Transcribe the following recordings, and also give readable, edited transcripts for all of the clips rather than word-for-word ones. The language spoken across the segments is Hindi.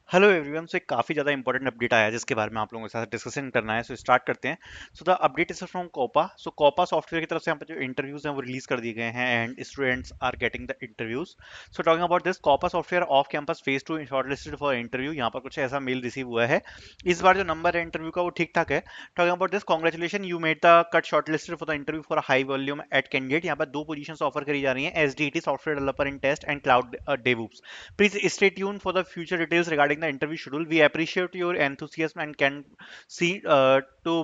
Hello everyone. सो एक काफ़ी ज़्यादा इंपॉर्टेंट अपडेट आया है जिसके बारे में आप लोगों के साथ डिस्कशन करना है। सो स्टार्ट करते हैं। So the update is from कोपा। सो कोपा सॉफ्टवेयर की तरफ से यहाँ पर जो इंटरव्यूज हैं वो रिलीज कर दिए गए हैं and students are getting the interviews. So talking about this कोपा software off campus phase 2 shortlisted for interview. यहाँ पर कुछ ऐसा मेल रिसीव हुआ है। इस बार जो नंबर है इंटरव्यू का वो ठीक ठाक है। Talking about this, congratulation, you made the cut shortlisted for the interview for high volume at candidate. यहाँ पर दो पोजीशन ऑफर करी जा रही है, S D T software developer in test and cloud DevOps. Please stay tuned for the future details regarding the interview schedule. We appreciate your enthusiasm and can see to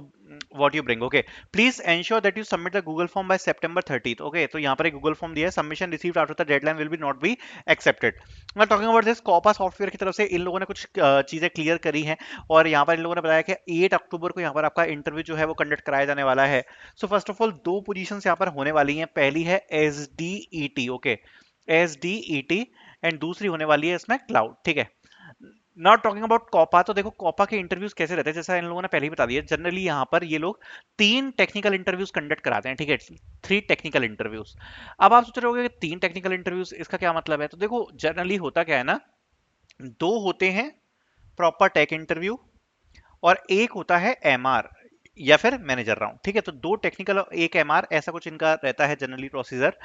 what you bring. Okay. Please ensure that you submit the Google form by September 30th. Okay. तो यहाँ पर एक Google form दिया है. Submission received after the deadline will be not be accepted. Now talking about this, Copa software की तरफ से इन लोगों ने कुछ चीजें क्लियर करी हैं और यहाँ पर इन लोगों ने बताया कि 8 अक्टूबर को यहाँ पर आपका इंटरव्यू जो है वो कंडक्ट कराया जाने वाला है। सो फर्स्ट ऑफ ऑल दो पोजीशंस यहाँ पर होने वाली हैं। पहली है S D E T. Okay, S D E T, and दूसरी होने वाली है इसमें क्लाउड। ठीक है। नॉट टॉकिंग अबाउट कॉपा, तो देखो कॉपा के इंटरव्यूज कैसे रहते हैं जैसा इन लोगों ने पहले ही बता दिया। जनरली यहाँ पर ये लोग 3 टेक्निकल इंटरव्यूज कंडक्ट कराते हैं। ठीक है, 3 टेक्निकल इंटरव्यूज। अब आप सोच रहे होगे कि 3 टेक्निकल इंटरव्यूज इसका क्या मतलब है। तो देखो जनरली होता क्या है ना, दो होते हैं प्रॉपर टेक इंटरव्यू और एक होता है एमआर या फिर मैनेजर राउंड। ठीक है, तो 2 टेक्निकल और एक एमआर, ऐसा कुछ इनका रहता है जनरली प्रोसीजर।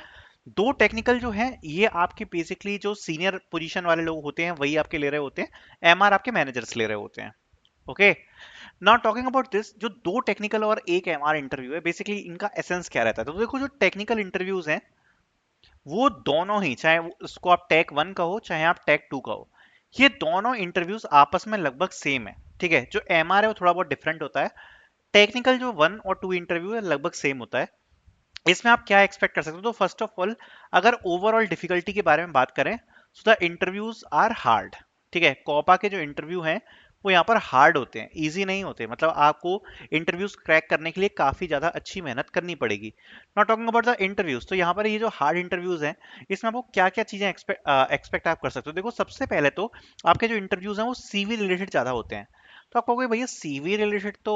2 टेक्निकल जो है ये आपके बेसिकली जो सीनियर पोजीशन वाले लोग होते हैं वही आपके ले रहे होते हैं, एमआर आपके मैनेजर्स ले रहे होते हैं। Okay. Now talking about this, जो 2 टेक्निकल और एक एमआर इंटरव्यू है, बेसिकली इनका एसेंस क्या रहता है। तो देखो जो टेक्निकल इंटरव्यूज हैं वो दोनों ही, चाहे उसको आप टेक 1 कहो चाहे आप टेक 2 कहो, ये दोनों इंटरव्यूज आपस में लगभग सेम है। ठीक है, जो एमआर है वो थोड़ा बहुत डिफरेंट होता है। टेक्निकल जो 1 और 2 इंटरव्यू है लगभग सेम होता है। इसमें आप क्या एक्सपेक्ट कर सकते हो। तो फर्स्ट ऑफ ऑल अगर ओवरऑल डिफिकल्टी के बारे में बात करें, so the interviews are hard. ठीक है, कॉपा के जो इंटरव्यू हैं वो यहाँ पर हार्ड होते हैं, इजी नहीं होते। मतलब आपको इंटरव्यूज क्रैक करने के लिए काफी ज्यादा अच्छी मेहनत करनी पड़ेगी। Not talking about the interviews, तो यहाँ पर ये जो हार्ड इंटरव्यूज हैं इसमें आपको क्या क्या चीजें एक्सपेक्ट आप कर सकते हो। देखो सबसे पहले तो आपके जो इंटरव्यूज हैं वो सीवी रिलेटेड ज्यादा होते हैं। तो आप कहोगे भैया सीवी रिलेटेड तो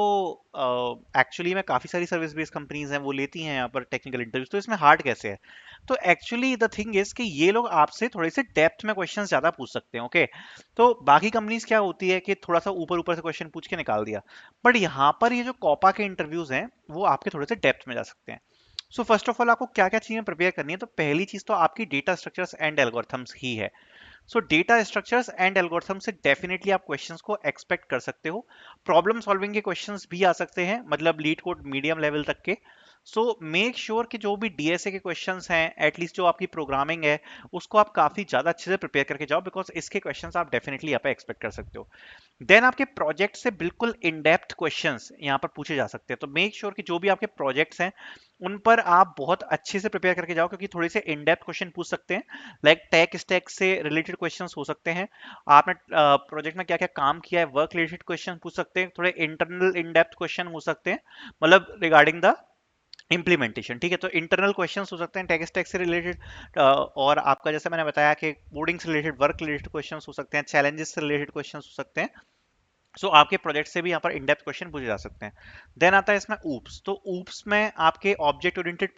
एक्चुअली में काफ़ी सारी सर्विस बेस्ड कंपनीज हैं वो लेती हैं यहाँ पर टेक्निकल इंटरव्यूज, तो इसमें हार्ड कैसे है। तो एक्चुअली द थिंग इज कि ये लोग आपसे थोड़े से डेप्थ में क्वेश्चंस ज़्यादा पूछ सकते हैं। ओके, तो बाकी कंपनीज क्या होती है कि थोड़ा सा ऊपर ऊपर से क्वेश्चन पूछ के निकाल दिया, बट यहाँ पर ये जो कॉपा के इंटरव्यूज हैं वो आपके थोड़े से डेप्थ में जा सकते हैं। सो फर्स्ट ऑफ ऑल आपको क्या क्या चीज़ें प्रिपेयर करनी है, तो पहली चीज़ तो आपकी डेटा स्ट्रक्चर्स एंड एल्गोरिथम्स ही है। सो डेटा स्ट्रक्चर्स एंड एल्गोरिथम से डेफिनेटली आप क्वेश्चंस को एक्सपेक्ट कर सकते हो। प्रॉब्लम सॉल्विंग के क्वेश्चंस भी आ सकते हैं, मतलब लीड कोड मीडियम लेवल तक के। सो मेक श्योर कि जो भी डीएसए के क्वेश्चंस हैं, एटलीस्ट जो आपकी प्रोग्रामिंग है उसको आप काफी ज्यादा अच्छे से प्रिपेयर करके जाओ, बिकॉज इसके क्वेश्चंस आप डेफिनेटली यहाँ पे एक्सपेक्ट कर सकते हो। देन आपके प्रोजेक्ट से बिल्कुल इन डेप्थ क्वेश्चंस यहाँ पर पूछे जा सकते हैं। तो मेक श्योर कि जो भी आपके प्रोजेक्ट्स हैं उन पर आप बहुत अच्छे से प्रिपेयर करके जाओ, क्योंकि थोड़े से इन डेप्थ क्वेश्चन पूछ सकते हैं। लाइक टेक स्टैक से रिलेटेड क्वेश्चंस हो सकते हैं, आपने प्रोजेक्ट में क्या क्या काम किया है वर्क रिलेटेड क्वेश्चन पूछ सकते हैं, थोड़े इंटरनल इन डेप्थ क्वेश्चन हो सकते हैं, मतलब रिगार्डिंग द इम्प्लीमेंटेशन। ठीक है, तो इंटरनल क्वेश्चंस हो सकते हैं टेक स्टैक से रिलेटेड, और आपका जैसे मैंने बताया कि कोडिंग से रिलेटेड वर्क रिलेटेड क्वेश्चंस हो सकते हैं, चैलेंजेस से रिलेटेड क्वेश्चंस हो सकते हैं। सो आपके प्रोजेक्ट से भी यहाँ पर इन डेप्थ क्वेश्चन पूछे जा सकते हैं। देन आता है इसमें ऊप्स। तो ऊप्स में आपके ऑब्जेक्ट ओरिएंटेड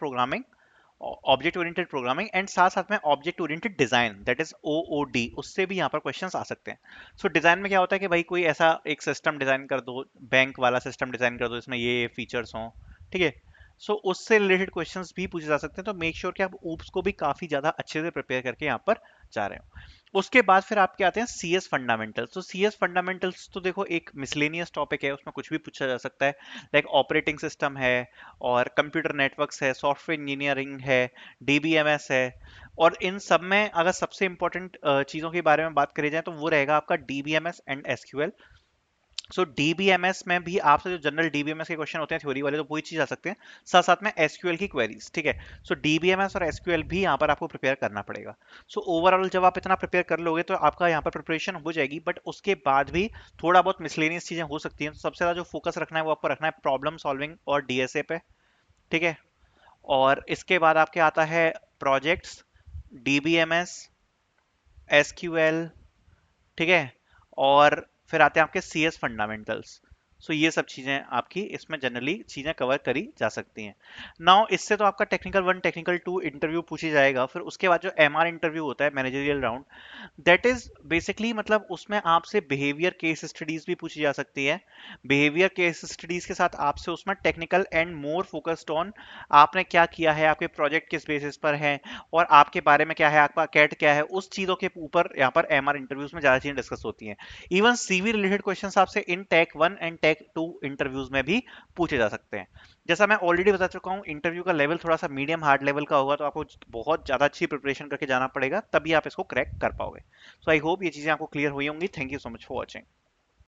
प्रोग्रामिंग एंड साथ साथ में object oriented design, that is ओओडी, उससे भी यहाँ पर क्वेश्चंस आ सकते हैं। सो डिजाइन में क्या होता है कि भाई कोई ऐसा एक सिस्टम डिजाइन कर दो, बैंक वाला सिस्टम डिजाइन कर दो, इसमें ये फीचर्स हों। ठीक है, सो उससे रिलेटेड क्वेश्चंस भी पूछे जा सकते हैं। तो मेक श्योर कि आप ऊप्स को भी काफी ज्यादा अच्छे से प्रिपेयर करके यहाँ पर जा रहे हो। उसके बाद फिर आपके आते हैं सी एस फंडामेंटल्स। तो सी एस फंडामेंटल्स तो देखो एक मिसलेनियस टॉपिक है, उसमें कुछ भी पूछा जा सकता है। लाइक ऑपरेटिंग सिस्टम है और कंप्यूटर नेटवर्क्स है, सॉफ्टवेयर इंजीनियरिंग है, डीबीएमएस है। और इन सब में अगर सबसे इंपॉर्टेंट चीज़ों के बारे में बात करी जाए तो वो रहेगा आपका DBMS and SQL. So DBMS में भी आपसे जो जनरल डीबीएमएस के क्वेश्चन होते हैं थ्योरी वाले, तो वही चीज आ सकते हैं, साथ साथ में एसक्यूएल की क्वेरीज। ठीक है, सो डीबीएमएस और एसक्यूएल भी यहाँ पर आपको प्रिपेयर करना पड़ेगा। सो ओवरऑल जब आप इतना प्रिपेयर कर लोगे तो आपका यहाँ पर प्रिपरेशन हो जाएगी, बट उसके बाद भी थोड़ा बहुत मिसलेनियस चीजें हो सकती हैं। तो सबसे ज्यादा जो फोकस रखना है वो आपको रखना है प्रॉब्लम सॉल्विंग और डीएसए पे। ठीक है, और इसके बाद आपके आता है प्रोजेक्ट्स, डीबीएमएस, एसक्यूएल। ठीक है, और फिर आते हैं आपके सी एस फंडामेंटल्स। सो ये सब चीजें आपकी इसमें जनरली चीजें कवर करी जा सकती हैं। नाउ इससे तो आपका टेक्निकल 1 टेक्निकल 2 इंटरव्यू पूछी जाएगा, फिर उसके बाद जो एमआर इंटरव्यू होता है, managerial round, that is basically मतलब उसमें आपसे बिहेवियर केस स्टडीज भी पूछी जा सकती है। बिहेवियर केस स्टडीज के साथ आपसे उसमें technical and more focused on आपने क्या किया है, आपके प्रोजेक्ट किस बेसिस पर है, और आपके बारे में क्या है, आपका कैट क्या है, उस चीजों के ऊपर यहाँ पर एमआर इंटरव्यूज में ज्यादा चीजें डिस्कस होती हैं। इवन सीवी रिलेटेड क्वेश्चंस आपसे इन टेक 1 एंड टेक 2 इंटरव्यूज में भी पूछे जा सकते हैं। जैसा मैं ऑलरेडी बता चुका हूँ, इंटरव्यू का लेवल थोड़ा सा मीडियम हार्ड लेवल का होगा, तो आपको बहुत ज्यादा अच्छी प्रिपरेशन करके जाना पड़ेगा, तभी आप इसको क्रैक कर पाओगे। सो आई होप ये चीजें आपको क्लियर हुई होंगी। Thank you so much for watching.